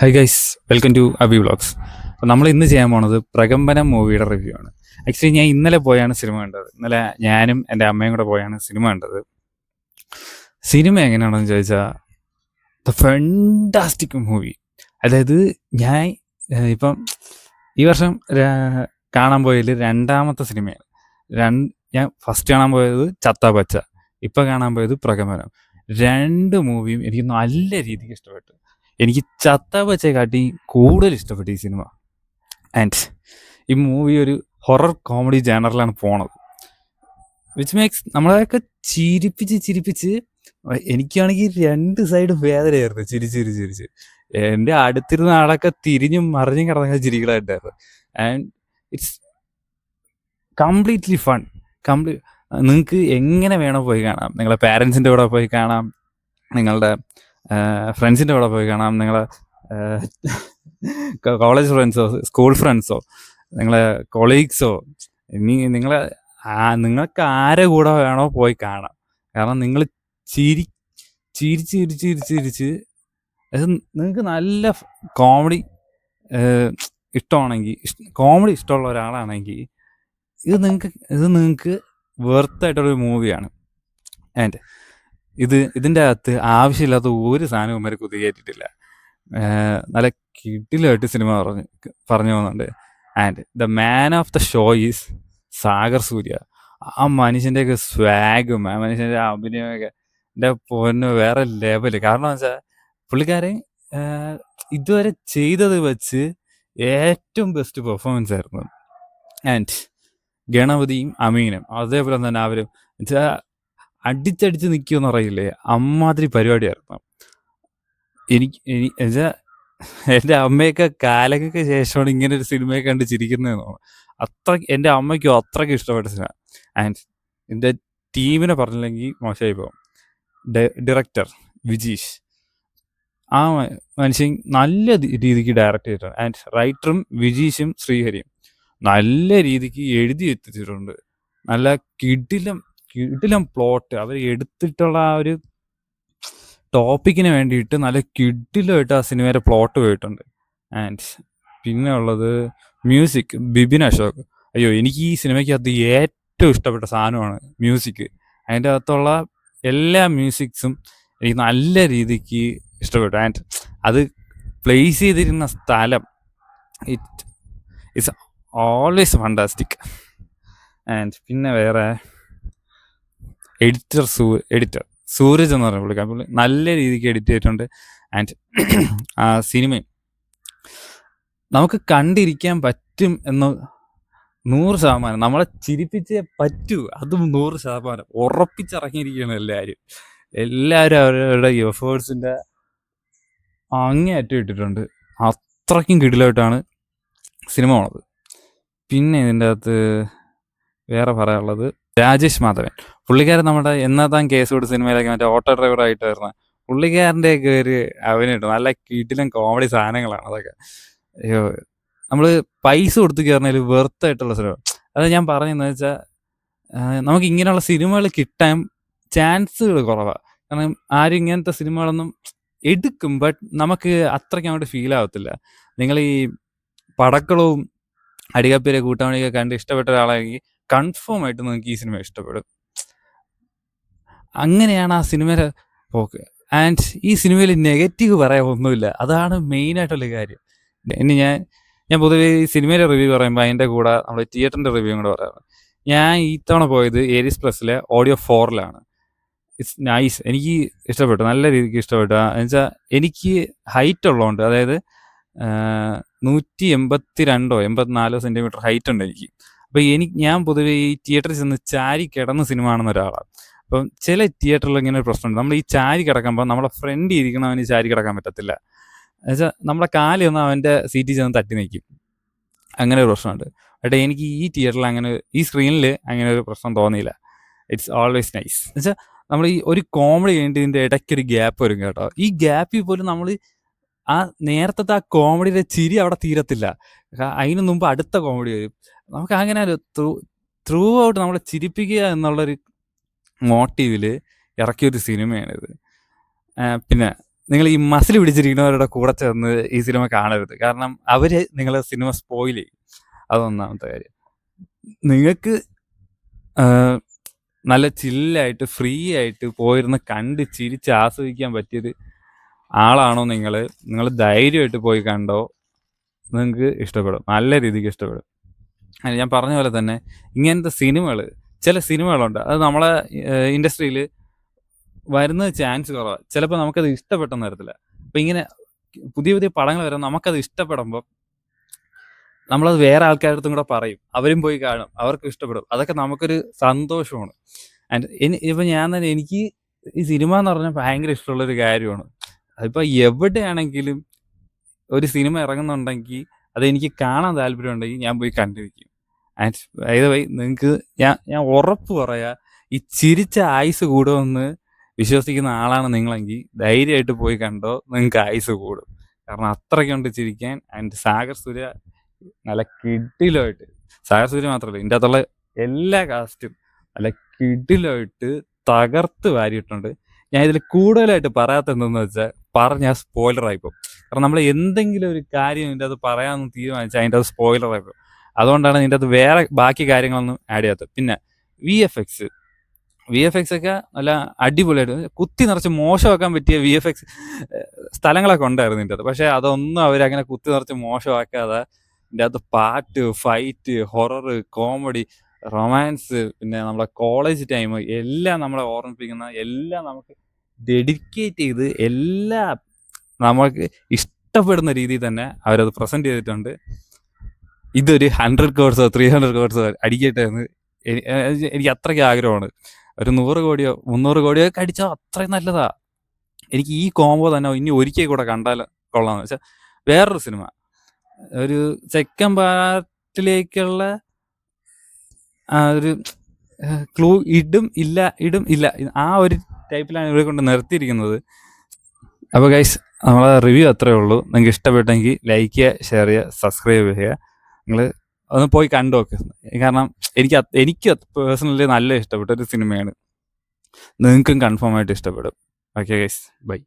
High guys, welcome to Abi vlogs. അപ്പോൾ നമ്മൾ ഇന്ന് ചെയ്യാൻ പോണത് പ്രകമ്പനം മൂവിയുടെ റിവ്യൂ ആണ്. ആക്ച്വലി ഞാൻ ഇന്നലെ പോയാണ് സിനിമ കണ്ടത്. ഇന്നലെ ഞാനും എൻ്റെ അമ്മയും കൂടെ പോയാണ് സിനിമ കണ്ടത്. സിനിമ എങ്ങനെയാണെന്ന് ചോദിച്ചാൽ ദ ഫെൻറ്റാസ്റ്റിക് മൂവി. അതായത് ഞാൻ ഇപ്പം ഈ വർഷം കാണാൻ പോയതിൽ രണ്ടാമത്തെ സിനിമയാണ്. ഞാൻ ഫസ്റ്റ് കാണാൻ പോയത് ചത്ത പച്ച, ഇപ്പം കാണാൻ പോയത് പ്രകമ്പനം. രണ്ട് മൂവിയും എനിക്ക് നല്ല രീതിക്ക് ഇഷ്ടപ്പെട്ടു. എനിക്ക് ചത്ത പച്ചയെക്കാട്ടി കൂടുതൽ ഇഷ്ടപ്പെട്ടു ഈ സിനിമ. ആൻഡ് ഈ മൂവി ഒരു ഹൊറർ കോമഡി ജാനറിലാണ് പോണത്, വിച്ച് മേക്സ് നമ്മളെയൊക്കെ ചിരിപ്പിച്ച് എനിക്കാണെങ്കിൽ രണ്ട് സൈഡ് വേദനയായിരുന്നു ചിരിച്ച്. എൻ്റെ അടുത്തിരുന്ന ആളൊക്കെ തിരിഞ്ഞും മറിഞ്ഞും കിടന്ന ചിരികളായിട്ടായിരുന്നു. And it's completely fun. നിങ്ങൾക്ക് എങ്ങനെ വേണോ പോയി കാണാം. നിങ്ങളെ പാരൻസിൻ്റെ കൂടെ പോയി കാണാം, നിങ്ങളുടെ ഫ്രണ്ട്സിൻ്റെ കൂടെ പോയി കാണാം, നിങ്ങളെ കോളേജ് ഫ്രണ്ട്സോ സ്കൂൾ ഫ്രണ്ട്സോ നിങ്ങളെ കൊളീഗ്സോ, ഇനി നിങ്ങൾക്ക് ആരെ കൂടെ വേണോ പോയി കാണാം. കാരണം നിങ്ങൾ ചിരിച്ച് അത് നിങ്ങൾക്ക് നല്ല കോമഡി ഇഷ്ടമാണെങ്കിൽ, കോമഡി ഇഷ്ടമുള്ള ഒരാളാണെങ്കിൽ ഇത് നിങ്ങൾക്ക് വെർത്തായിട്ടുള്ളൊരു മൂവിയാണ്. ആൻഡ് ഇതിൻ്റെ അകത്ത് ആവശ്യമില്ലാത്ത ഒരു സാധനവും ഇവരെ കുത്തിക്കയറ്റിട്ടില്ല. നല്ല കിടിലായിട്ട് സിനിമ പറഞ്ഞു പോകുന്നുണ്ട്. And the man of the show is Sagar Surya. ആ മനുഷ്യൻ്റെയൊക്കെ സ്വാഗും ആ മനുഷ്യൻ്റെ അഭിനയമൊക്കെ എൻ്റെ പൊന്ന് വേറെ ലെവല്. കാരണം വെച്ചാൽ പുള്ളിക്കാരൻ ഇതുവരെ ചെയ്തത് വെച്ച് ഏറ്റവും ബെസ്റ്റ് പെർഫോമൻസ് ആയിരുന്നു. ആൻഡ് ഗണപതിയും അമീനും അതേപോലെ തന്നെ അവരും വെച്ചാൽ അടിച്ചടിച്ച് നിൽക്കുമെന്ന് പറയില്ലേ, അമ്മാതിരി പരിപാടിയായിരുന്നു. എന്നുവെച്ചാൽ എൻ്റെ അമ്മയൊക്കെ കാലങ്ങൾക്ക് ശേഷമാണ് ഇങ്ങനെ ഒരു സിനിമയെ കണ്ട് ചിരിക്കുന്നതെന്ന് തോന്നുന്നു. എൻ്റെ അമ്മയ്ക്കും അത്രയ്ക്ക് ഇഷ്ടപ്പെട്ട സിനിമ. ആൻഡ് എൻ്റെ ടീമിനെ പറഞ്ഞില്ലെങ്കിൽ മോശമായി പോകും. ഡയറക്ടർ വിജീഷ്, ആ മനുഷ്യൻ നല്ല രീതിക്ക് ഡയറക്റ്റ് ചെയ്തിട്ടുണ്ട്. ആൻഡ് റൈറ്ററും വിജീഷും ശ്രീഹരിയും നല്ല രീതിക്ക് എഴുതി എത്തിച്ചിട്ടുണ്ട്. നല്ല കിടിലം പ്ലോട്ട് അവർ എടുത്തിട്ടുള്ള ആ ഒരു ടോപ്പിക്കിന് വേണ്ടിയിട്ട് നല്ല കിടിലമായിട്ട് ആ സിനിമയുടെ പ്ലോട്ട് പോയിട്ടുണ്ട്. ആൻഡ് പിന്നെ ഉള്ളത് മ്യൂസിക്, ബിബിൻ അശോക്. അയ്യോ, എനിക്ക് ഈ സിനിമയ്ക്കകത്ത് ഏറ്റവും ഇഷ്ടപ്പെട്ട സാധനമാണ് മ്യൂസിക്. അതിൻ്റെ അകത്തുള്ള എല്ലാ മ്യൂസിക്സും എനിക്ക് നല്ല രീതിക്ക് ഇഷ്ടപ്പെട്ടു. ആൻഡ് അത് പ്ലേസ് ചെയ്തിരുന്ന സ്ഥലം ഇറ്റ്സ് ഓൾവേസ് ഫണ്ടാസ്റ്റിക്. ആൻഡ് പിന്നെ വേറെ എഡിറ്റർ സൂരജ് എന്ന് പറഞ്ഞ പുള്ളിക്കാരൻ, പുള്ളി നല്ല രീതിക്ക് എഡിറ്റ് ചെയ്തിട്ടുണ്ട്. ആൻഡ് ആ സിനിമയും നമുക്ക് കണ്ടിരിക്കാൻ പറ്റും എന്ന് 100%. നമ്മളെ ചിരിപ്പിച്ചേ പറ്റൂ, അതും 100% ഉറപ്പിച്ചിറങ്ങിയിരിക്കുകയാണ് എല്ലാവരും അവരവരുടെ എഫേർട്സിൻ്റെ അങ്ങേയറ്റം ഇട്ടിട്ടുണ്ട്. അത്രയ്ക്കും കിടിലായിട്ടാണ് സിനിമ പോണത്. പിന്നെ ഇതിൻ്റെ അകത്ത് വേറെ പറയാനുള്ളത് രാജേഷ് മാധവൻ. പുള്ളിക്കാരൻ നമ്മുടെ താൻ കേസ് കൊടുത്ത സിനിമയിലൊക്കെ മറ്റേ ഓട്ടോ ഡ്രൈവറായിട്ടായിരുന്ന പുള്ളിക്കാരൻ്റെയൊക്കെ ഒരു അഭിനയം നല്ല കിടിലം കോമഡി സാധനങ്ങളാണ് അതൊക്കെ. അയ്യോ, നമ്മൾ പൈസ കൊടുത്ത് കയറുന്നതിൽ വെർത്തായിട്ടുള്ള സിനിമ. അത് ഞാൻ പറയുന്നത് വെച്ചാൽ നമുക്ക് ഇങ്ങനെയുള്ള സിനിമകൾ കിട്ടാൻ ചാൻസുകൾ കുറവാണ്. കാരണം ആരും ഇങ്ങനത്തെ സിനിമകളൊന്നും എടുക്കും, ബട്ട് നമുക്ക് അത്രയ്ക്ക് അങ്ങോട്ട് ഫീൽ ആവത്തില്ല. നിങ്ങൾ ഈ പടക്കളവും അടികപ്പിലെ കൂട്ടാമണിയൊക്കെ കണ്ട് ഇഷ്ടപ്പെട്ട ഒരാളാണെങ്കിൽ കൺഫേം ആയിട്ട് നിങ്ങൾക്ക് ഈ സിനിമ ഇഷ്ടപ്പെടും. അങ്ങനെയാണ് ആ സിനിമയുടെ പോക്ക്. ആൻഡ് ഈ സിനിമയിൽ നെഗറ്റീവ് പറയാൻ ഒന്നുമില്ല, അതാണ് മെയിനായിട്ടുള്ള കാര്യം. ഇനി ഞാൻ പൊതുവേ ഈ സിനിമയുടെ റിവ്യൂ പറയുമ്പോൾ അതിൻ്റെ കൂടെ നമ്മൾ തിയേറ്ററിൻ്റെ റിവ്യൂ കൂടെ പറയാറ്. ഞാൻ ഈ തവണ പോയത് ഏരീസ് പ്ലസിലെ ഓഡിയോ 4-ലാണ്. ഇറ്റ്സ് നൈസ്, എനിക്ക് ഇഷ്ടപ്പെട്ടു, നല്ല രീതിക്ക് ഇഷ്ടപ്പെട്ടു. എന്നുവെച്ചാൽ എനിക്ക് ഹൈറ്റ് ഉള്ളതുകൊണ്ട്, അതായത് 182 84 സെൻറ്റിമീറ്റർ ഹൈറ്റ് ഉണ്ട് എനിക്ക്. അപ്പോൾ ഞാൻ പൊതുവേ ഈ തിയേറ്ററിൽ ചെന്ന് ചാരി കിടന്ന് സിനിമ കാണുന്ന ഒരാളാണ്. അപ്പം ചില തിയേറ്ററിൽ ഇങ്ങനെ ഒരു പ്രശ്നമുണ്ട്, നമ്മൾ ഈ ചാരി കിടക്കുമ്പോൾ നമ്മളെ ഫ്രണ്ട് ഇരിക്കണവന് ചാരി കിടക്കാൻ പറ്റത്തില്ല. എന്നുവെച്ചാൽ നമ്മളെ കാലി ഒന്ന് അവൻ്റെ സീറ്റിൽ ചെന്ന് തട്ടി നിൽക്കും, അങ്ങനെ ഒരു പ്രശ്നമുണ്ട്. ബട്ട് എനിക്ക് ഈ തിയേറ്ററിൽ ഈ സ്ക്രീനിൽ അങ്ങനെ ഒരു പ്രശ്നം തോന്നിയില്ല. It's always nice. എന്നുവെച്ചാൽ നമ്മൾ ഈ ഒരു കോമഡി കഴിഞ്ഞിട്ട് ഇതിൻ്റെ ഇടയ്ക്കൊരു ഗ്യാപ്പ് വരും കേട്ടോ. ഈ ഗ്യാപ്പിൽ പോലും നമ്മൾ ആ നേരത്തെ ആ കോമഡിയുടെ ചിരി അവിടെ തീരത്തില്ല, അതിന് മുമ്പ് അടുത്ത കോമഡി വരും. നമുക്ക് അങ്ങനെ ഒരു ത്രൂ ഔട്ട് നമ്മളെ ചിരിപ്പിക്കുക എന്നുള്ളൊരു മോട്ടീവിൽ ഇറക്കിയൊരു സിനിമയാണിത്. പിന്നെ നിങ്ങൾ ഈ മസിൽ പിടിച്ചിരിക്കുന്നവരുടെ കൂടെ ചേർന്ന് ഈ സിനിമ കാണരുത്. കാരണം അവർ നിങ്ങളെ സിനിമ സ്പോയിൽ ചെയ്യും. അതൊന്നാമത്തെ കാര്യം. നിങ്ങൾക്ക് നല്ല ചില്ലായിട്ട് ഫ്രീ ആയിട്ട് പോയിരുന്ന് കണ്ട് ചിരിച്ച് ആസ്വദിക്കാൻ പറ്റിയൊരു ആളാണോ നിങ്ങൾ ധൈര്യമായിട്ട് പോയി കണ്ടോ, നിങ്ങൾക്ക് ഇഷ്ടപ്പെടും, നല്ല രീതിക്ക് ഇഷ്ടപ്പെടും. ഞാൻ പറഞ്ഞ പോലെ തന്നെ ഇങ്ങനത്തെ സിനിമകൾ, ചില സിനിമകളുണ്ട് അത് നമ്മളെ ഇൻഡസ്ട്രിയിൽ വരുന്നത് ചാൻസ് കുറവാണ്. ചിലപ്പോൾ നമുക്കത് ഇഷ്ടപ്പെട്ടെന്ന് വരത്തില്ല. അപ്പം ഇങ്ങനെ പുതിയ പുതിയ പടങ്ങൾ വരാൻ നമുക്കത് ഇഷ്ടപ്പെടുമ്പോൾ നമ്മളത് വേറെ ആൾക്കാരുടെ അടുത്തും കൂടെ പറയും, അവരും പോയി കാണും, അവർക്ക് ഇഷ്ടപ്പെടും. അതൊക്കെ നമുക്കൊരു സന്തോഷമാണ്. ആൻഡ് ഇപ്പം ഞാൻ തന്നെ, എനിക്ക് ഈ സിനിമ എന്ന് പറഞ്ഞാൽ ഭയങ്കര ഇഷ്ടമുള്ളൊരു കാര്യമാണ്. അതിപ്പോൾ എവിടെയാണെങ്കിലും ഒരു സിനിമ ഇറങ്ങുന്നുണ്ടെങ്കിൽ അതെനിക്ക് കാണാൻ താല്പര്യമുണ്ടെങ്കിൽ ഞാൻ പോയി കണ്ടിരിക്കും. ആൻഡ് ബൈ ദ വേ, നിങ്ങൾക്ക് ഞാൻ ഉറപ്പ് പറയാ, ഈ ചിരിച്ച ആയുസ് കൂടുമെന്ന് വിശ്വസിക്കുന്ന ആളാണ് നിങ്ങളെങ്കിൽ ധൈര്യമായിട്ട് പോയി കണ്ടോ, നിങ്ങൾക്ക് ആയുസ് കൂടും. കാരണം അത്രയ്ക്കുണ്ട് ചിരിക്കാൻ. ആൻഡ് സാഗർ സൂര്യ നല്ല കിടിലമായിട്ട്, സാഗർ സൂര്യ മാത്രമല്ല, ഇതിൻ്റെ അകത്തുള്ള എല്ലാ കാസ്റ്റും നല്ല കിടിലമായിട്ട് തകർത്ത് വാരിയിട്ടുണ്ട്. ഞാൻ ഇതിൽ കൂടുതലായിട്ട് പറയാത്ത എന്തെന്ന് വെച്ചാൽ പറഞ്ഞാൽ സ്പോയിലറായിപ്പോൾ. കാരണം നമ്മൾ എന്തെങ്കിലും ഒരു കാര്യം ഇതിൻ്റെ അത് പറയാമെന്ന് തീരുമാനിച്ചാൽ അതിൻ്റെ അത് സ്പോയിലറായിപ്പോൾ. അതുകൊണ്ടാണ് ഇതിൻ്റെ അത് വേറെ ബാക്കി കാര്യങ്ങളൊന്നും ആഡ് ചെയ്യാത്തത്. പിന്നെ വി എഫ് എക്സ് ഒക്കെ നല്ല അടിപൊളിയായിട്ട് കുത്തി നിറച്ച് മോശമാക്കാൻ പറ്റിയ വി എഫ് എക്സ് സ്ഥലങ്ങളൊക്കെ ഉണ്ടായിരുന്നു ഇതിൻ്റെ അത്. പക്ഷേ അതൊന്നും അവരങ്ങനെ കുത്തി നിറച്ച് മോശമാക്കാതെ ഇതിൻ്റെ അകത്ത് പാട്ട്, ഫൈറ്റ്, ഹൊറർ, കോമഡി, റൊമാൻസ്, പിന്നെ നമ്മളെ കോളേജ് ടൈം എല്ലാം നമ്മളെ ഓർമ്മിപ്പിക്കുന്ന, എല്ലാം നമുക്ക് ഡെഡിക്കേറ്റ് ചെയ്ത് എല്ലാം നമുക്ക് ഇഷ്ടപ്പെടുന്ന രീതിയിൽ തന്നെ അവരത് പ്രസൻറ്റ് ചെയ്തിട്ടുണ്ട്. ഇതൊരു 100 crores 300 crores അടിക്കട്ടെ എന്ന് എനിക്ക് അത്രയ്ക്ക് ആഗ്രഹമാണ്. ഒരു 100 കോടിയോ 300 കോടിയോ ഒക്കെ അടിച്ചാൽ അത്രയും നല്ലതാ. എനിക്ക് ഈ കോംബോ തന്നെ ഇനി ഒരിക്കൽ കൂടെ കണ്ടാൽ കൊള്ളാമെന്ന് വെച്ചാൽ, വേറൊരു സിനിമ ഒരു സെക്കൻഡ് പാർട്ടിലേക്കുള്ള ഒരു ക്ലൂ ഇടും ഇല്ല ആ ഒരു ടൈപ്പിലാണ് ഇവിടെ കൊണ്ട് നിർത്തിയിരിക്കുന്നത്. അപ്പോൾ ഗൈസ്, നമ്മളെ റിവ്യൂ അത്രയേ ഉള്ളൂ. നിങ്ങൾക്ക് ഇഷ്ടപ്പെട്ടെങ്കിൽ ലൈക്ക് ചെയ്യുക, ഷെയർ ചെയ്യുക, സബ്സ്ക്രൈബ് ചെയ്യുക. നിങ്ങൾ ഒന്ന് പോയി കണ്ടു നോക്ക്. കാരണം എനിക്ക് പേഴ്സണലി നല്ല ഇഷ്ടപ്പെട്ട ഒരു സിനിമയാണ്. നിങ്ങൾക്കും കൺഫേം ആയിട്ട് ഇഷ്ടപ്പെടും. Okay guys, by.